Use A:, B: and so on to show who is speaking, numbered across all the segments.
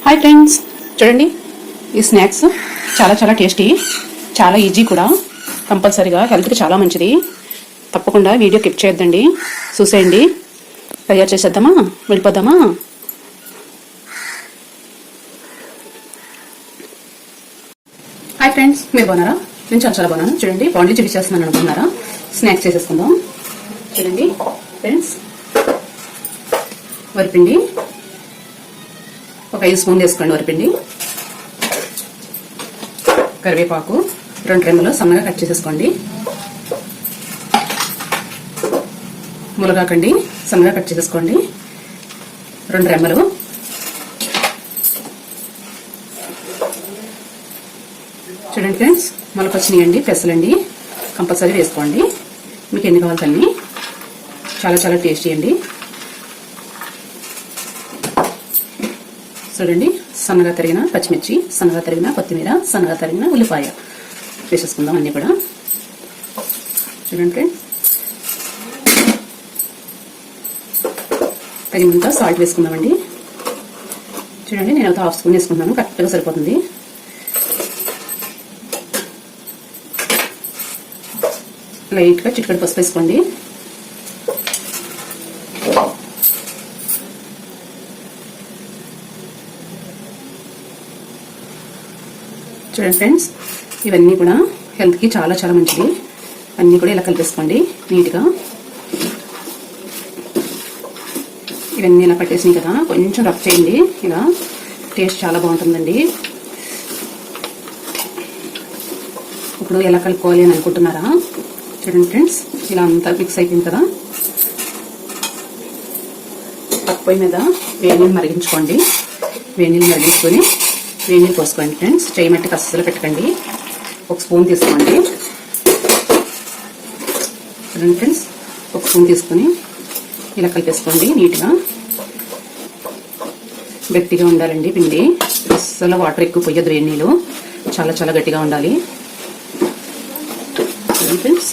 A: Hi friends, చూడండి ఈ snacks చాలా చాలా టేస్టీ, చాలా ఈజీ కూడా. కంపల్సరీగా హెల్త్కి చాలా మంచిది. తప్పకుండా వీడియో క్లిక్ చేయొద్దండి, చూసేయండి. తయారు చేసేద్దామా, వెళ్ళిపోద్దామా? హాయ్ ఫ్రెండ్స్, మీరు బాగున్నారా? నేను చాలా చాలా బాగున్నాను. చూడండి బాండ్లీ చూపించేస్తున్నాను అనుకున్నారా? స్నాక్స్ చేసేసుకుందాం. చూడండి ఫ్రెండ్స్, వరిపిండి ఒక 5 స్పూన్లు వేసుకోండి. వరిపిండి, కరివేపాకు 2 రెమ్మలు సన్నగా కట్ చేసేసుకోండి. ములగాకండి సన్నగా కట్ చేసేసుకోండి, 2 రెమ్మలు. చూడండి ఫ్రెండ్స్, మొలకొచ్చినాయండి, పెసలండి, కంపల్సరీ వేసుకోండి. మీకు ఎన్ని కావాలి అన్ని. చాలా చాలా టేస్టీ అండి. చూడండి, సన్నగా తరిగిన పచ్చిమిర్చి, సన్నగా తరిగిన కొత్తిమీర, సన్నగా తరిగిన ఉల్లిపాయ వేసేసుకుందాం అన్ని కూడా. చూడండి, తగినంత సాల్ట్ వేసుకుందామండి. చూడండి, నేను 1/2 స్పూన్ వేసుకుంటున్నాను, కరెక్ట్గా సరిపోతుంది. లైట్గా చిటికెడు పసుపు వేసుకోండి. చూడండి ఫ్రెండ్స్, ఇవన్నీ కూడా హెల్త్కి చాలా చాలా మంచిది. అన్నీ కూడా ఇలా కలిపేసుకోండి నీట్గా. ఇవన్నీ ఇలా పట్టేసినాయి కదా, కొంచెం రఫ్ చేయండి. ఇలా టేస్ట్ చాలా బాగుంటుందండి. ఇప్పుడు ఎలా కలుపుకోవాలి అని అనుకుంటున్నారా? చూడండి ఫ్రెండ్స్, ఇలా అంతా మిక్స్ అయిపోయింది కదా. పొయ్యి మీద వేడి నీళ్ళు మరిగించుకోండి. వేడి నీళ్ళు మరిగించుకొని వేడి నీళ్ళు పోసుకోండి ఫ్రెండ్స్. చేయి మట్టికి అస్సలు పెట్టకండి. 1 స్పూన్ తీసుకోండి. చూడండి ఫ్రెండ్స్, 1 స్పూన్ తీసుకొని ఇలా కలిపేసుకోండి నీట్గా. గట్టిగా ఉండాలండి పిండి, అస్సలు వాటర్ ఎక్కువ పోయొద్దు. వేడి నీళ్ళు చాలా చాలా గట్టిగా ఉండాలి. చూడండి ఫ్రెండ్స్,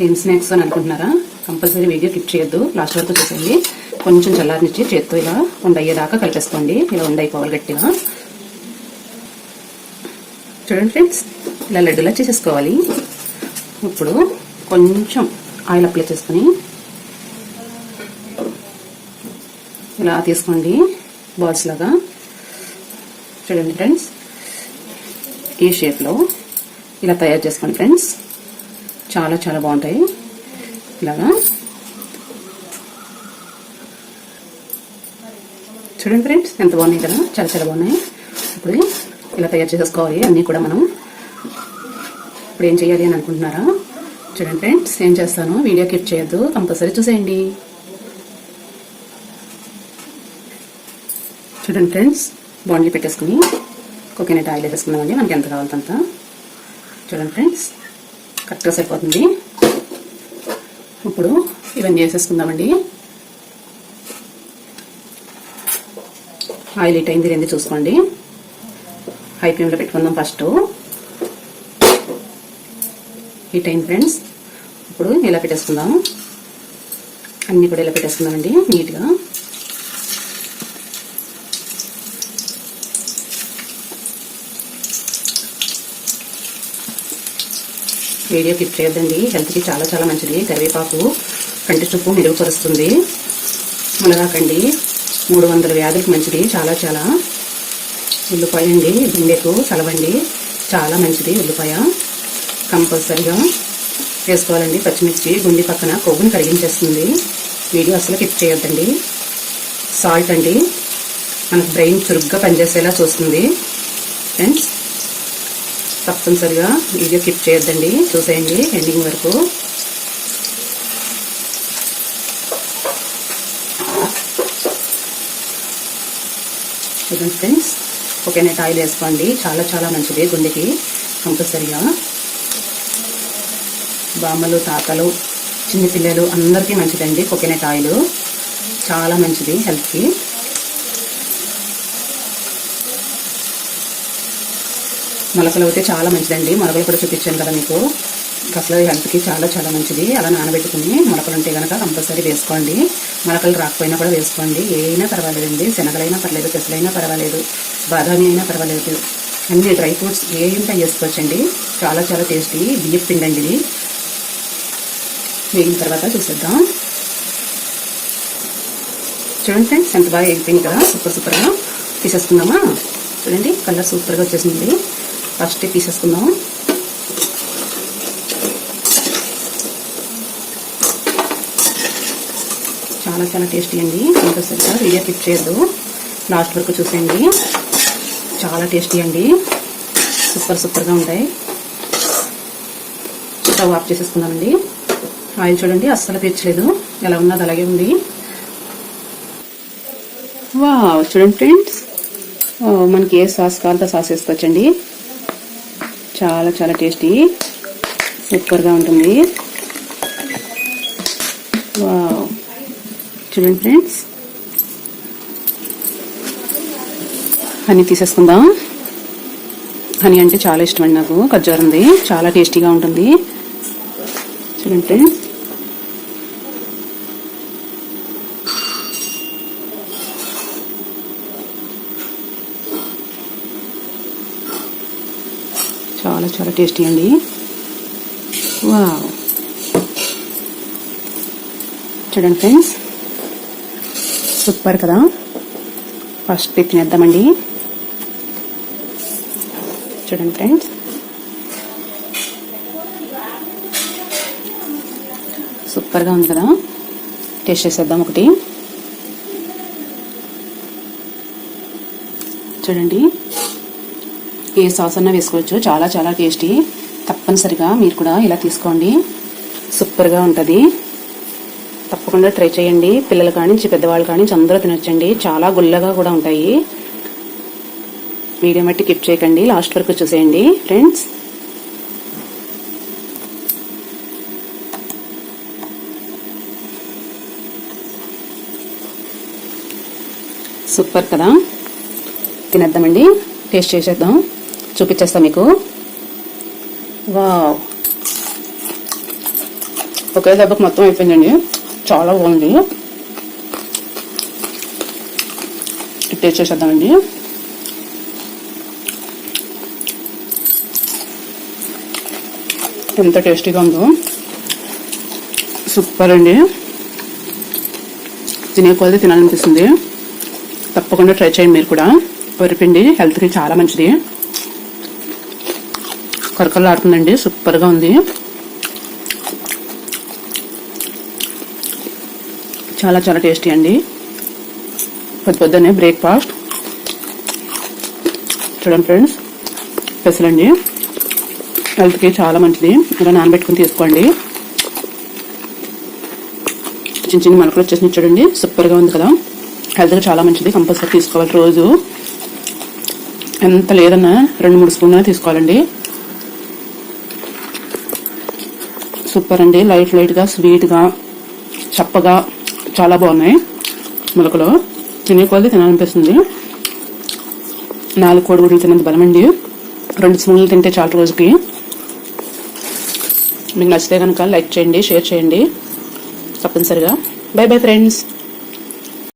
A: ఏం స్నాక్స్ అని అనుకుంటున్నారా? కంపల్సరీ వీడియో క్లిక్ చేయొద్దు, లాస్ట్ వరకు చూసేయండి. కొంచెం చల్లారనిచ్చి చేత్తో ఇలా ఉండయ్యేదాకా కలిపేసుకోండి. ఇలా ఉండైపోవాలి గట్టిగా. చూడండి ఫ్రెండ్స్, ఇలా లడ్డూలా చేసేసుకోవాలి. ఇప్పుడు కొంచెం ఆయిల్ అప్లై చేసుకుని ఇలా తీసుకోండి బాల్స్ లాగా. చూడండి ఫ్రెండ్స్, ఈ షేప్లో ఇలా తయారు చేసుకోండి ఫ్రెండ్స్. చాలా చాలా బాగుంటాయి. ఇలాగా చూడండి ఫ్రెండ్స్, ఎంత బాగున్నాయి కదా, చాలా చాలా బాగున్నాయి. ఇప్పుడు ఇలా తయారు చేసేసుకోవాలి అన్నీ కూడా మనం. ఇప్పుడు ఏం చేయాలి అని అనుకుంటున్నారా? చూడండి ఫ్రెండ్స్, ఏం చేస్తాను, వీడియో క్లిక్ చేయొద్దు, కంపల్సరీ చూసేయండి. చూడండి ఫ్రెండ్స్, బాండ్లీ పెట్టేసుకుని కోకోనట్ ఆయిల్ వేసేసుకుందామండి. మనకి ఎంత కావాలంత అంత. చూడండి ఫ్రెండ్స్, కరెక్ట్గా సరిపోతుంది. ఇప్పుడు ఇవన్నీ వేసేసుకుందామండి. ఆయిల్ హీట్ అయింది రెండు చూసుకోండి. హై ఫ్లేమ్లో పెట్టుకుందాం. ఫస్ట్ హీట్ అయింది ఫ్రెండ్స్. ఇప్పుడు ఇలా పెట్టేసుకుందాం. అన్నీ కూడా ఇలా పెట్టేసుకుందామండి నీట్గా. వీడియో క్లిక్ చేయొద్దండి, హెల్త్కి చాలా చాలా మంచిది. కరివేపాకు కంటి చూపు మెరుగుపరుస్తుంది. మునగాకండి 300 వ్యాధులకు మంచిది, చాలా చాలా. ఉల్లిపాయ అండి, గుండెకు చలవండి, చాలా మంచిది. ఉల్లిపాయ కంపల్సరిగా వేసుకోవాలండి. పచ్చిమిర్చి గుండె పక్కన కొవ్వుని కరిగించేస్తుంది. వీడియో అసలు క్లిక్ చేయొద్దండి. సాల్ట్ అండి, మనకు బ్రెయిన్ చురుగ్గా పనిచేసేలా చూస్తుంది ఫ్రెండ్స్. తప్పనిసరిగా వీడియో క్లిక్ చేయొద్దండి, చూసేయండి ఎండింగ్ వరకు. చూడండి ఫ్రెండ్స్, కోకోనట్ ఆయిల్ వేసుకోండి, చాలా చాలా మంచిది గుండెకి. కంపల్సరిగా బామ్మలు, తాతలు, చిన్నపిల్లలు అందరికీ మంచిదండి కోకోనట్ ఆయిల్. చాలా మంచిది హెల్త్కి. మొలకలు అయితే చాలా మంచిదండి. మొలకలు కూడా చూపించాను కదా మీకు. అసలు హెల్త్కి చాలా చాలా మంచిది. అలా నానబెట్టుకుని మొలకలు ఉంటే కనుక కంపల్సరీ వేసుకోండి. మొలకలు రాకపోయినా కూడా వేసుకోండి. ఏ అయినా పర్వాలేదండి, శనగలైనా పర్లేదు, పెసలైనా పర్వాలేదు, బాదామి అయినా పర్వాలేదు, అన్ని డ్రై ఫ్రూట్స్ ఏ ఇంత వేసుకోవచ్చండి. చాలా చాలా టేస్టీ బియ్యం పిండి అండి ఇది. వేగిన తర్వాత చూసేద్దాం. చూడండి ఫ్రెండ్స్, ఎంత బాగా వేగిపోయింది కదా, సూపర్గా తీసేసుకుందామా. చూడండి కలర్ సూపర్గా వచ్చేసింది. ఫస్ట్ తీసేసుకుందాం. చాలా చాలా టేస్టీ అండి. కంపల్సరిగా వీడియో క్లిక్ చేయొద్దు, లాస్ట్ వరకు చూసేయండి. చాలా టేస్టీ అండి, సూపర్గా ఉంటాయి. Stove off చేసేసుకుందామండి. ఆయిల్ చూడండి అస్సలు పీల్చలేదు, ఎలా ఉన్నది అలాగే ఉంది. వావ్, చూడండి ఫ్రెండ్స్, మనకి ఏ సాస్ కావాలంటే సాస్ వేసుకోవచ్చండి. చాలా చాలా టేస్టీ, సూపర్గా ఉంటుంది. వావ్, చూడండి ఫ్రెండ్స్, హనీ తీసేసుకుందాం. హనీ అంటే చాలా ఇష్టం అండి నాకు. ఖర్జూరంది చాలా టేస్టీగా ఉంటుంది. చూడండి ఫ్రెండ్స్, చాలా చాలా టేస్టీ అండి. వావ్, చూడండి ఫ్రెండ్స్, సూపర్ కదా. ఫస్ట్ తినేద్దామండి. చూడండి ఫ్రెండ్స్, సూపర్గా ఉంది కదా. టేస్ట్ చేసేద్దాం ఒకటి. చూడండి, ఏ సాస్ అన్నా వేసుకోవచ్చు. చాలా చాలా టేస్టీ. తప్పనిసరిగా మీరు కూడా ఇలా తీసుకోండి, సూపర్గా ఉంటుంది. తప్పకుండా ట్రై చేయండి. పిల్లలు కానించి పెద్దవాళ్ళు కానించి అందరూ తినొచ్చండి. చాలా గుల్లగా కూడా ఉంటాయి. వీడియో మట్టి కిప్ చేయకండి, లాస్ట్ వరకు చూసేయండి ఫ్రెండ్స్. సూపర్ కదా. తినేద్దామండి, టేస్ట్ చేసేద్దాం, చూపించేస్తా మీకు. వావ్, ఒకే దెబ్బకు మొత్తం అయిపోయిందండి. చాలా బాగుంది. టేస్ట్ చేసేద్దామండి. ఎంత టేస్టీగా ఉందో, సూపర్ అండి. తినే కొద్ది తినాలనిపిస్తుంది. తప్పకుండా ట్రై చేయండి మీరు కూడా. వరిపిండి హెల్త్కి చాలా మంచిది. కరకరలాడుతుందండి, సూపర్గా ఉంది. చాలా చాలా టేస్టీ అండి. పొద్దున్నే బ్రేక్ఫాస్ట్. చూడండి ఫ్రెండ్స్, పెసలండి హెల్త్కి చాలా మంచిది. ఇలా నానబెట్టుకుని తీసుకోండి. చిన్న చిన్న మొలకలు వచ్చేసి చూడండి, సూపర్గా ఉంది కదా. హెల్త్కి చాలా మంచిది, కంపల్సరీ తీసుకోవాలి. రోజు ఎంత లేదన్నా 2-3 స్పూన్లు తీసుకోవాలండి. సూపర్ అండి. లైట్గా స్వీట్గా చప్పగా చాలా బాగున్నాయి మొలకలు. తినే కొద్ది తినాలనిపిస్తుంది. 4 కోడిగుడ్లు తినంత బలమండి. 2 స్పూన్లు తింటే చాలా రోజుకి. మీకు నచ్చితే కనుక లైక్ చేయండి, షేర్ చేయండి తప్పనిసరిగా. By bye friends.